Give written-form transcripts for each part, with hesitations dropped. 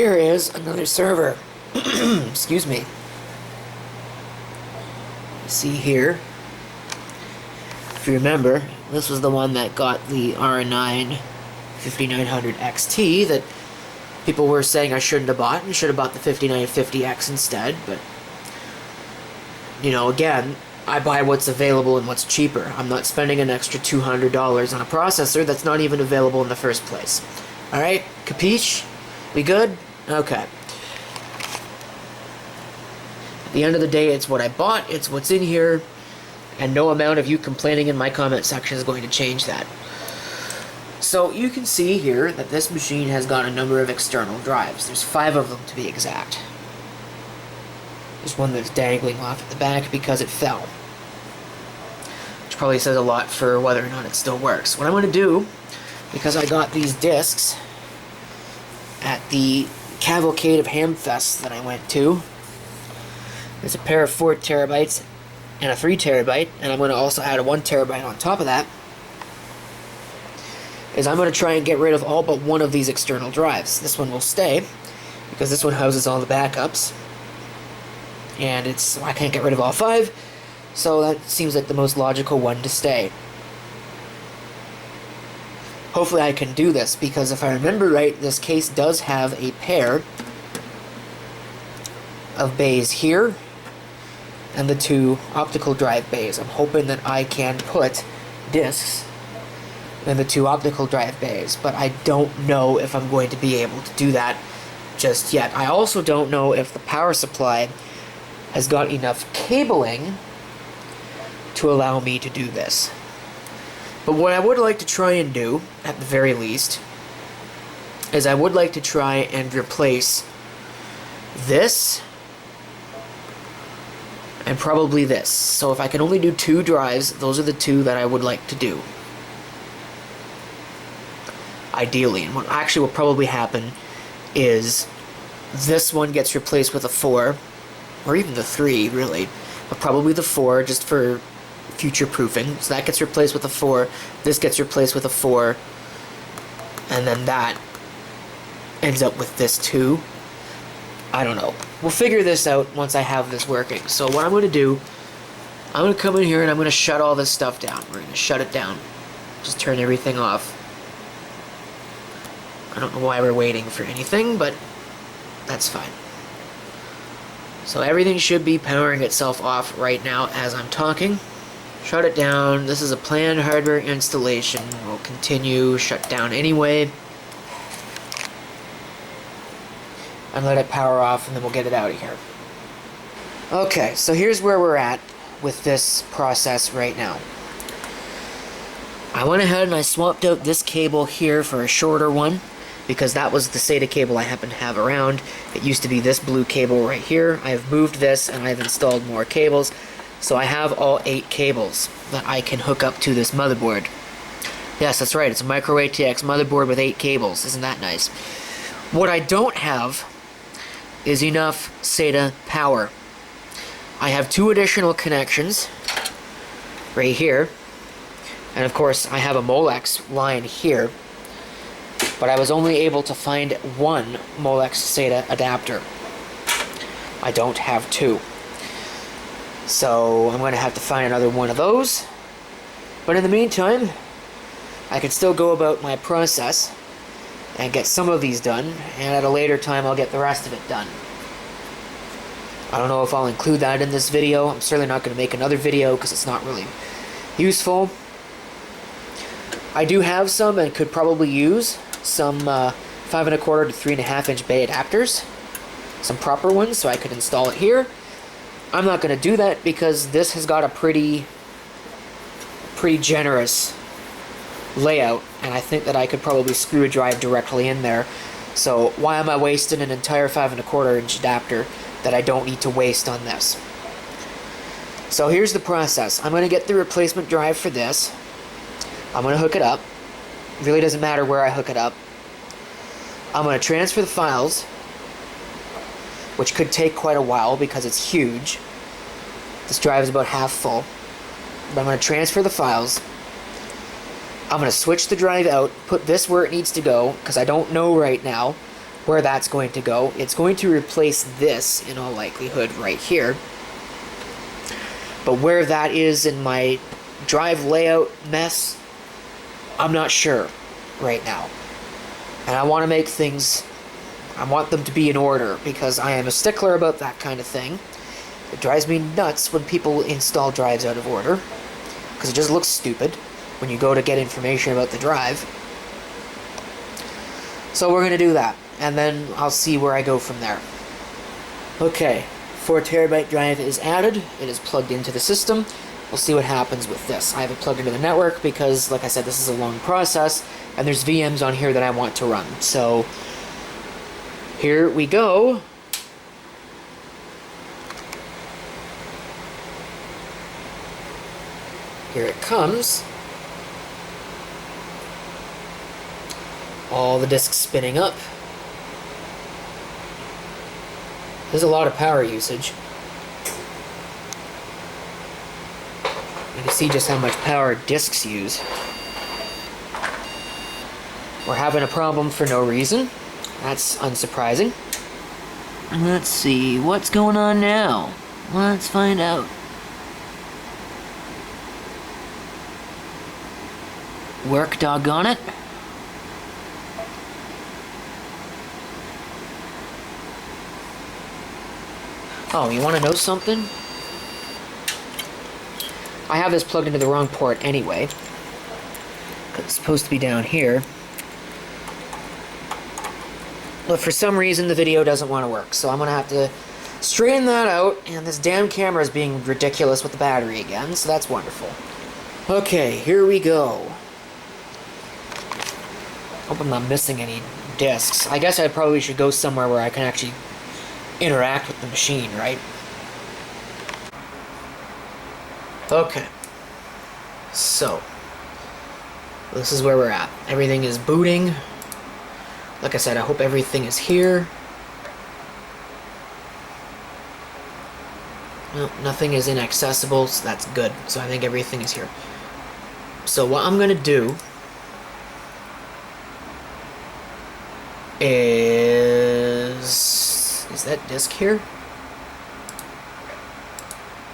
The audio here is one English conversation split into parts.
Here is another server. Excuse me. See here, if you remember, this was the one that got the R9 5900 XT that people were saying I shouldn't have bought and should have bought the 5950X instead, but you know, again, I buy what's available and what's cheaper. I'm not spending an extra $200 on a processor that's not even available in the first place. Alright, capiche? We good? Okay. At the end of the day, it's what I bought, it's what's in here, and no amount of you complaining in my comment section is going to change that. So you can see here that this machine has got a number of external drives. There's 5 of them to be exact. There's one that's dangling off at the back because it fell, which probably says a lot for whether or not it still works. What I'm going to do, because I got these discs at the cavalcade of Hamfests that I went to, there's a pair of 4 terabytes and a 3 terabyte, and I'm going to also add a 1 terabyte on top of that, is I'm going to try and get rid of all but one of these external drives. This one will stay, because this one houses all the backups, and I can't get rid of all 5, so that seems like the most logical one to stay. Hopefully I can do this, because if I remember right, this case does have a pair of bays here, and the 2 optical drive bays. I'm hoping that I can put discs in the 2 optical drive bays, but I don't know if I'm going to be able to do that just yet. I also don't know if the power supply has got enough cabling to allow me to do this. But what I would like to try and do, at the very least, is I would like to try and replace this and probably this. So if I can only do 2 drives, those are the 2 that I would like to do. Ideally. And what actually will probably happen is this one gets replaced with a 4, or even the 3, really. But probably the 4, just for future proofing. So that gets replaced with a 4, this gets replaced with a 4, and then that ends up with this 2. I don't know. We'll figure this out once I have this working. So what I'm going to do, I'm going to come in here and I'm going to shut all this stuff down. We're going to shut it down. Just turn everything off. I don't know why we're waiting for anything, but that's fine. So everything should be powering itself off right now as I'm talking. Shut it down. This is a planned hardware installation. We'll continue, shut down anyway, and let it power off, and then we'll get it out of here. Okay, so here's where we're at with this process right now. I went ahead and I swapped out this cable here for a shorter one, because that was the SATA cable I happen to have around. It used to be this blue cable right here. I've moved this and I've installed more cables, so I have all 8 cables that I can hook up to this motherboard. Yes, that's right, it's a Micro ATX motherboard with 8 cables. Isn't that nice? What I don't have is enough SATA power. I have 2 additional connections right here, and of course I have a Molex line here, but I was only able to find 1 Molex SATA adapter. I don't have 2. So I'm going to have to find another one of those. But in the meantime, I can still go about my process and get some of these done, and at a later time I'll get the rest of it done. I don't know if I'll include that in this video. I'm certainly not going to make another video because it's not really useful. I do have some and could probably use some 5¼ to 3½ inch bay adapters, some proper ones, so I could install it here. I'm not going to do that because this has got a pretty generous layout, and I think that I could probably screw a drive directly in there. So why am I wasting an entire 5¼ inch adapter that I don't need to waste on this? So here's the process. I'm going to get the replacement drive for this. I'm going to hook it up. It really doesn't matter where I hook it up. I'm going to transfer the files, which could take quite a while because it's huge. This drive is about half full. But I'm going to transfer the files. I'm going to switch the drive out, put this where it needs to go, because I don't know right now where that's going to go. It's going to replace this, in all likelihood, right here. But where that is in my drive layout mess, I'm not sure right now. And I want to make things, I want them to be in order, because I am a stickler about that kind of thing. It drives me nuts when people install drives out of order, because it just looks stupid when you go to get information about the drive. So we're going to do that, and then I'll see where I go from there. Okay, 4 terabyte drive is added. It is plugged into the system. We'll see what happens with this. I have it plugged into the network because, like I said, this is a long process, and there's VMs on here that I want to run. So here we go. Here it comes. All the disks spinning up. There's a lot of power usage. You can see just how much power disks use. We're having a problem for no reason. That's unsurprising. Let's see, what's going on now? Let's find out. Work, doggone it. Oh, you want to know something? I have this plugged into the wrong port anyway. It's supposed to be down here. But for some reason the video doesn't want to work, so I'm going to have to straighten that out, and this damn camera is being ridiculous with the battery again, so that's wonderful. Okay, here we go. Hope I'm not missing any discs. I guess I probably should go somewhere where I can actually interact with the machine, right? Okay. So, this is where we're at. Everything is booting. Like I said, I hope everything is here. No, nothing is inaccessible, so that's good. So I think everything is here. So what I'm gonna do is that disk here?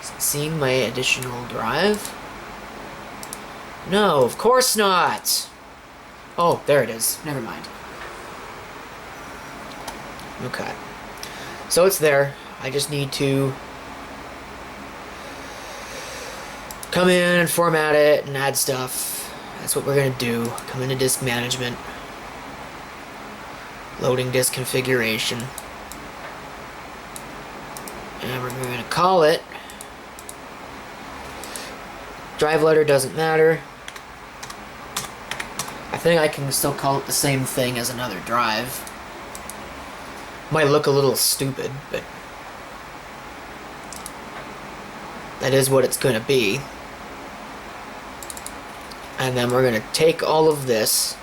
Is it seeing my additional drive? No, of course not! Oh, there it is. Never mind. Okay. So it's there. I just need to come in and format it and add stuff. That's what we're going to do. Come into disk management. Loading disk configuration. And we're going to call it. Drive letter doesn't matter. I think I can still call it the same thing as another drive. Might look a little stupid, but that is what it's going to be. And then we're going to take all of this,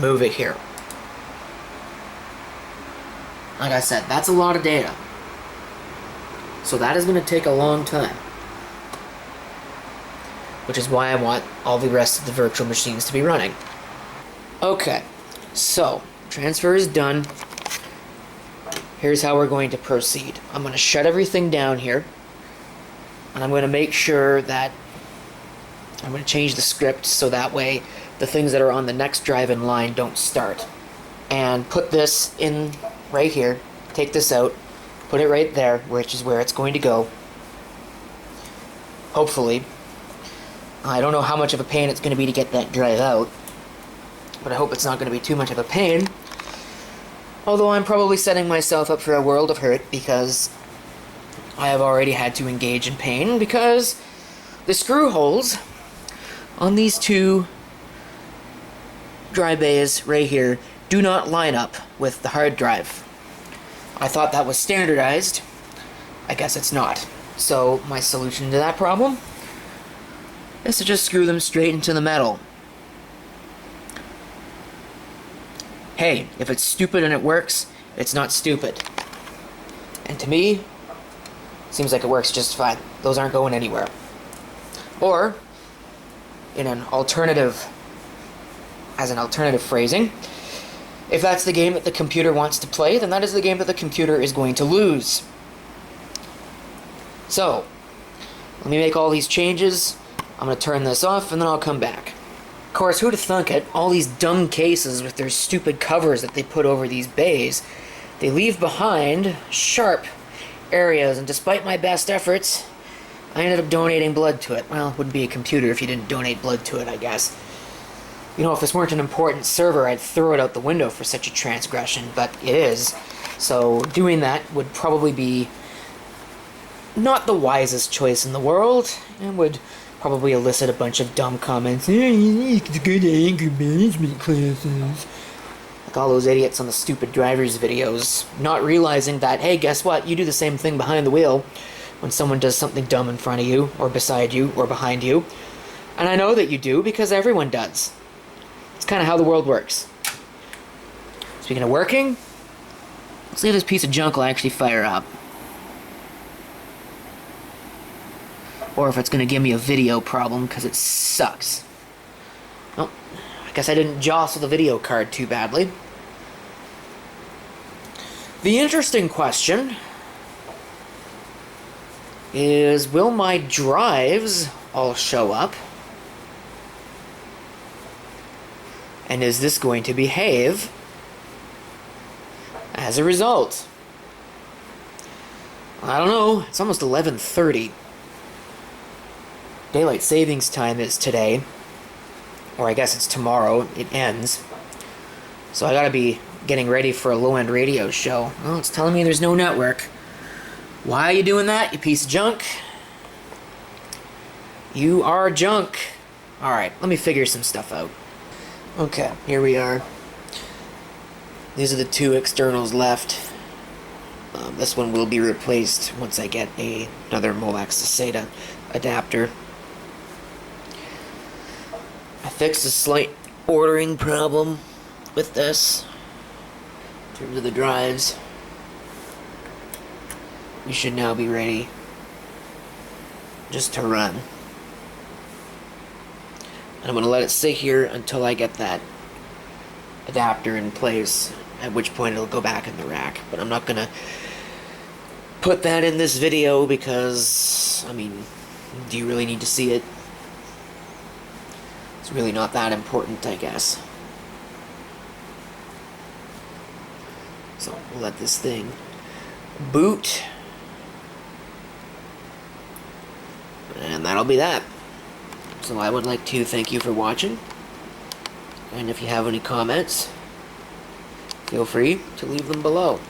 move it here. Like I said, that's a lot of data. So that is going to take a long time. Which is why I want all the rest of the virtual machines to be running. Okay, so transfer is done. Here's how we're going to proceed. I'm going to shut everything down here. And I'm going to make sure that I'm going to change the script so that way the things that are on the next drive in line don't start. And put this in right here. Take this out. Put it right there, which is where it's going to go. Hopefully. I don't know how much of a pain it's going to be to get that drive out. But I hope it's not going to be too much of a pain. Although I'm probably setting myself up for a world of hurt because I have already had to engage in pain because the screw holes on these two drive bays right here do not line up with the hard drive. I thought that was standardized. I guess it's not. So my solution to that problem is to just screw them straight into the metal. Hey, if it's stupid and it works, it's not stupid. And to me, seems like it works just fine. Those aren't going anywhere. Or, in an alternative as an alternative phrasing. If that's the game that the computer wants to play, then that is the game that the computer is going to lose. So, let me make all these changes. I'm going to turn this off, and then I'll come back. Of course, who'd have thunk it? All these dumb cases with their stupid covers that they put over these bays, they leave behind sharp areas, and despite my best efforts, I ended up donating blood to it. Well, it wouldn't be a computer if you didn't donate blood to it, I guess. You know, if this weren't an important server, I'd throw it out the window for such a transgression, but it is. So doing that would probably be not the wisest choice in the world, and would probably elicit a bunch of dumb comments. Hey, you need to go to anger management classes. Like all those idiots on the stupid drivers videos, not realizing that, hey, guess what? You do the same thing behind the wheel when someone does something dumb in front of you, or beside you, or behind you. And I know that you do, because everyone does. It's kind of how the world works. Speaking of working, let's see if this piece of junk will actually fire up. Or if it's going to give me a video problem, because it sucks. Well, I guess I didn't jostle the video card too badly. The interesting question is, will my drives all show up? And is this going to behave as a result? I don't know. It's almost 11:30. Daylight savings time is today. Or I guess it's tomorrow. It ends. So I gotta be getting ready for a low-end radio show. Oh, it's telling me there's no network. Why are you doing that, you piece of junk? You are junk. Alright, let me figure some stuff out. Okay, here we are. These are the two externals left. This one will be replaced once I get another Molex to SATA adapter. I fixed a slight ordering problem with this in terms of the drives. We should now be ready just to run. And I'm going to let it sit here until I get that adapter in place, at which point it'll go back in the rack. But I'm not going to put that in this video because, I mean, do you really need to see it? It's really not that important, I guess. So we'll let this thing boot. And that'll be that. So I would like to thank you for watching. And if you have any comments, feel free to leave them below.